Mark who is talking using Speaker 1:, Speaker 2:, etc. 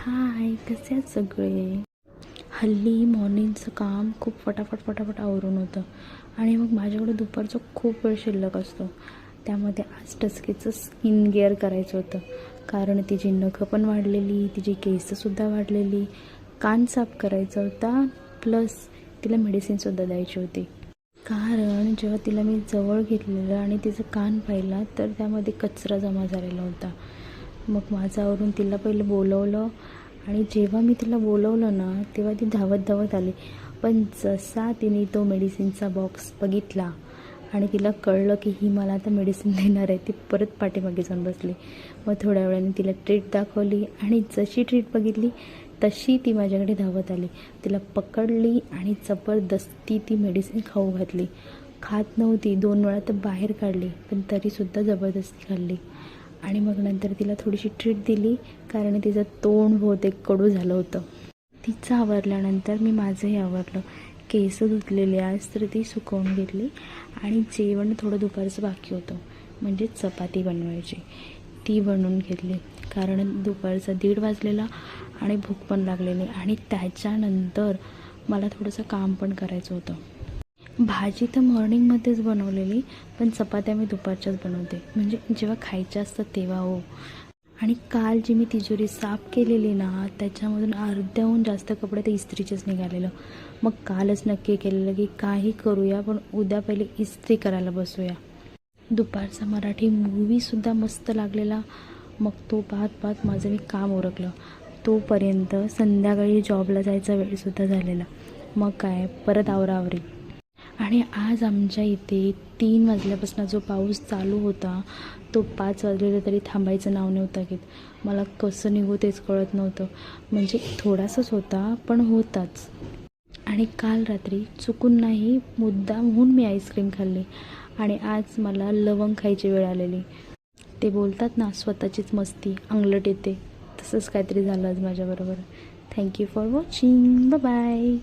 Speaker 1: हाय, कसे आहेत सगळे? हल्ली मॉर्निंगचं काम खूप फटाफट आवरून होतं आणि मग माझ्याकडे दुपारचा खूप वेळ शिल्लक असतो. त्यामध्ये आज टचकीचं स्किन केअर करायचं होतं, कारण तिची नखं पण वाढलेली, तिची केससुद्धा वाढलेली, कान साफ करायचा होता, प्लस तिला मेडिसिनसुद्धा द्यायची होती. कारण जेव्हा तिला मी जवळ घेतलेलं आणि तिचं कान पाहिलं तर त्यामध्ये कचरा जमा झालेला होता. मग माझं आवरून तिला पहिलं बोलवलं आणि जेव्हा मी तिला बोलवलं ना तेव्हा ती धावत आली. पण जसा तिने तो मेडिसिनचा बॉक्स बघितला आणि तिला कळलं की ही मला आता मेडिसिन देणार आहे, ती परत पाठीमागे जाऊन बसली. मग थोड्या वेळाने तिला ट्रीट दाखवली आणि जशी ट्रीट बघितली तशी ती माझ्याकडे धावत आली. तिला पकडली आणि जबरदस्ती ती मेडिसिन खाऊ घातली. खात नव्हती, 2 वेळा तर बाहेर काढली, पण तरीसुद्धा जबरदस्ती खाल्ली. आणि मग नंतर तिला थोडीशी ट्रीट दिली, कारण तिचं तोंड बहुतेक कडू झालं होतं. तिचं आवरल्यानंतर मी माझंही आवरलं. केस धुतलेली आज तर ती सुकवून घेतली आणि जेवण थोडं दुपारचं बाकी होतं, म्हणजे चपाती बनवायची, ती बनवून घेतली. कारण दुपारचा 1:30 वाजलेला आणि भूक पण लागलेली आणि त्याच्यानंतर मला थोडंसं काम पण करायचं होतं. भाजी तर मॉर्निंगमध्येच बनवलेली, पण चपात्या मी दुपारच्याच बनवते, म्हणजे जेव्हा खायच्या असतात तेव्हा हो. आणि काल जी मी तिजोरी साफ केलेली ना त्याच्यामधून अर्ध्याहून जास्त कपडे ते इस्त्रीचेच निघालेलं. मग कालच नक्की केलेलं की काही करूया, पण उद्या पहिले इस्त्री करायला बसूया. दुपारचा मराठी मूवीसुद्धा मस्त लागलेला. मग तो पाहत माझं मी काम उरकलं. तोपर्यंत संध्याकाळी जॉबला जायचा वेळसुद्धा झालेला. मग काय परत आवराआवरी. आणि आज आमच्या इथे 3 वाजल्यापासून जो पाऊस चालू होता तो 5 वाजलेला तरी थांबायचं नाव नव्हतं घेत. मला कसं निघू तेच कळत नव्हतं. म्हणजे थोडासाच होता पण होताच. आणि काल रात्री चुकून नाही मुद्दामहून मी आईस्क्रीम खाल्ली आणि आज मला लवंग खायची वेळ आलेली. ते बोलतात ना स्वतःचीच मस्ती अंगलट येते, तसंच काहीतरी झालं आज माझ्याबरोबर. Thank you for watching. बाय.